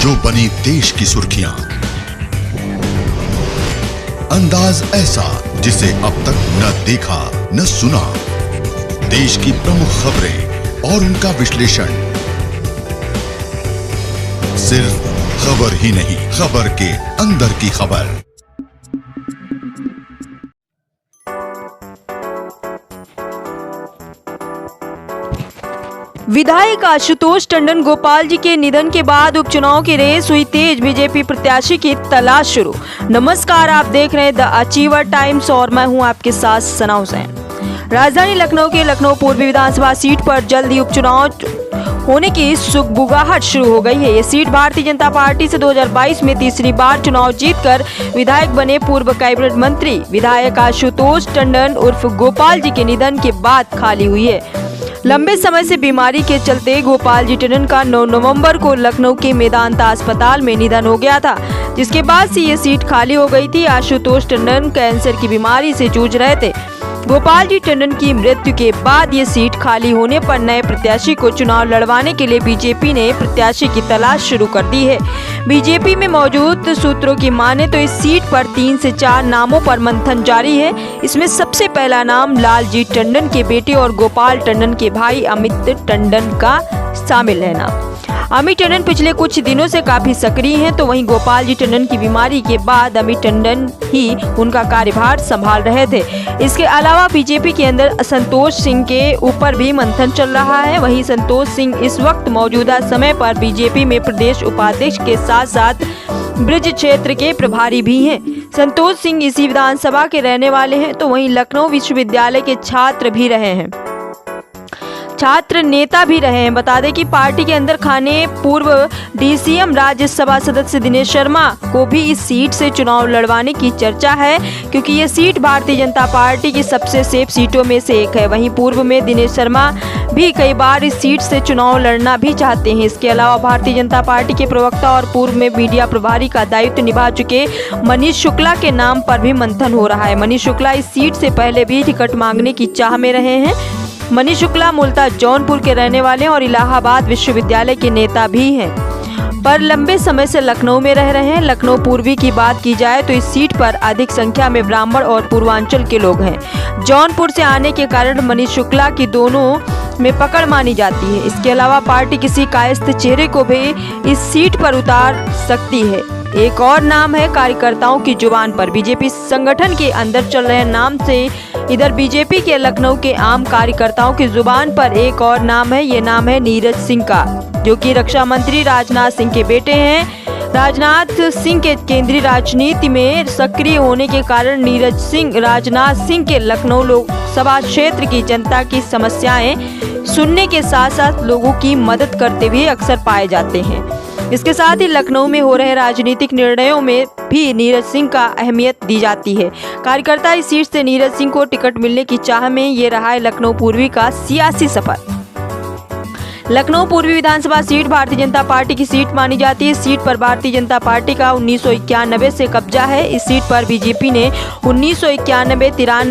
जो बनी देश की सुर्खियां। अंदाज ऐसा जिसे अब तक न देखा न सुना। देश की प्रमुख खबरें और उनका विश्लेषण। सिर्फ खबर ही नहीं, खबर के अंदर की खबर। विधायक आशुतोष टंडन गोपाल जी के निधन के बाद उपचुनाव की रेस हुई तेज। बीजेपी प्रत्याशी की तलाश शुरू। नमस्कार, आप देख रहे हैं द अचीवर टाइम्स और मैं हूं आपके साथ सना हुसैन। राजधानी लखनऊ के लखनऊ पूर्वी विधानसभा सीट पर जल्द ही उपचुनाव होने की सुगबुगाहट शुरू हो गई है। ये सीट भारतीय जनता पार्टी से 2022 में तीसरी बार चुनाव जीतकर विधायक बने पूर्व कैबिनेट मंत्री विधायक आशुतोष टंडन उर्फ गोपाल जी के निधन के बाद खाली हुई है। लंबे समय से बीमारी के चलते गोपाल जी टंडन का 9 नवंबर को लखनऊ के मेदांता अस्पताल में निधन हो गया था, जिसके बाद से ये सीट खाली हो गई थी। आशुतोष टंडन कैंसर की बीमारी से जूझ रहे थे। गोपाल जी टंडन की मृत्यु के बाद ये सीट खाली होने पर नए प्रत्याशी को चुनाव लड़वाने के लिए बीजेपी ने प्रत्याशी की तलाश शुरू कर दी है। बीजेपी में मौजूद सूत्रों की माने तो इस सीट पर 3 से 4 नामों पर मंथन जारी है। इसमें सबसे पहला नाम लालजी टंडन के बेटे और गोपाल टंडन के भाई अमित टंडन का शामिल है। नाम अमित टंडन पिछले कुछ दिनों से काफी सक्रिय हैं, तो वहीं गोपाल जी टंडन की बीमारी के बाद अमित टंडन ही उनका कार्यभार संभाल रहे थे। इसके अलावा बीजेपी के अंदर संतोष सिंह के ऊपर भी मंथन चल रहा है। वहीं संतोष सिंह इस वक्त मौजूदा समय पर बीजेपी में प्रदेश उपाध्यक्ष के साथ साथ ब्रज क्षेत्र के प्रभारी भी हैं। संतोष सिंह इसी विधानसभा के रहने वाले हैं, तो वहीं लखनऊ विश्वविद्यालय के छात्र भी रहे हैं, छात्र नेता भी रहे हैं। बता दें कि पार्टी के अंदर खाने पूर्व डीसीएम राज्यसभा सदस्य दिनेश शर्मा को भी इस सीट से चुनाव लड़वाने की चर्चा है, क्योंकि ये सीट भारतीय जनता पार्टी की सबसे सेफ सीटों में से एक है। वहीं पूर्व में दिनेश शर्मा भी कई बार इस सीट से चुनाव लड़ना भी चाहते हैं। इसके अलावा भारतीय जनता पार्टी के प्रवक्ता और पूर्व में मीडिया प्रभारी का दायित्व निभा चुके मनीष शुक्ला के नाम पर भी मंथन हो रहा है। मनीष शुक्ला इस सीट से पहले भी टिकट मांगने की चाह में रहे हैं। मनीष शुक्ला मूलतः जौनपुर के रहने वाले और इलाहाबाद विश्वविद्यालय के नेता भी हैं, पर लंबे समय से लखनऊ में रह रहे हैं। लखनऊ पूर्वी की बात की जाए तो इस सीट पर अधिक संख्या में ब्राह्मण और पूर्वांचल के लोग हैं। जौनपुर से आने के कारण मनीष शुक्ला की दोनों में पकड़ मानी जाती है। इसके अलावा पार्टी किसी कायस्थ चेहरे को भी इस सीट पर उतार सकती है। एक और नाम है कार्यकर्ताओं की जुबान पर। बीजेपी संगठन के अंदर चल रहे नाम से इधर बीजेपी के लखनऊ के आम कार्यकर्ताओं की जुबान पर एक और नाम है। ये नाम है नीरज सिंह का, जो कि रक्षा मंत्री राजनाथ सिंह के बेटे हैं। राजनाथ सिंह के केंद्रीय राजनीति में सक्रिय होने के कारण नीरज सिंह राजनाथ सिंह के लखनऊ लोकसभा क्षेत्र की जनता की समस्याएं सुनने के साथ साथ लोगों की मदद करते हुए अक्सर पाए जाते हैं। इसके साथ ही लखनऊ में हो रहे राजनीतिक निर्णयों में भी नीरज सिंह का अहमियत दी जाती है। कार्यकर्ता इस सीट से नीरज सिंह को टिकट मिलने की चाह में ये रहा है लखनऊ पूर्वी का सियासी सफर। लखनऊ पूर्वी विधानसभा सीट भारतीय जनता पार्टी की सीट मानी जाती है। इस सीट पर भारतीय जनता पार्टी का 1991 से कब्जा है। इस सीट पर बीजेपी ने 1991, 93,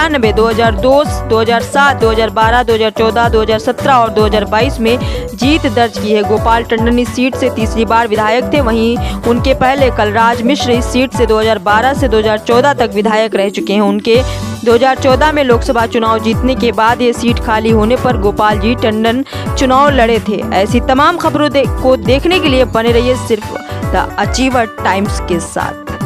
96, 2002, 2007, 2012, 2014, 2017 और 2022 में जीत दर्ज की है। गोपाल टंडन इस सीट से तीसरी बार विधायक थे। वहीं उनके पहले कलराज मिश्र इस सीट से 2012 से 2014 तक विधायक रह चुके हैं। उनके 2014 में लोकसभा चुनाव जीतने के बाद ये सीट खाली होने पर गोपाल जी टंडन चुनाव लड़े थे। ऐसी तमाम खबरों को देखने के लिए बने रहिए सिर्फ द अचीवर टाइम्स के साथ।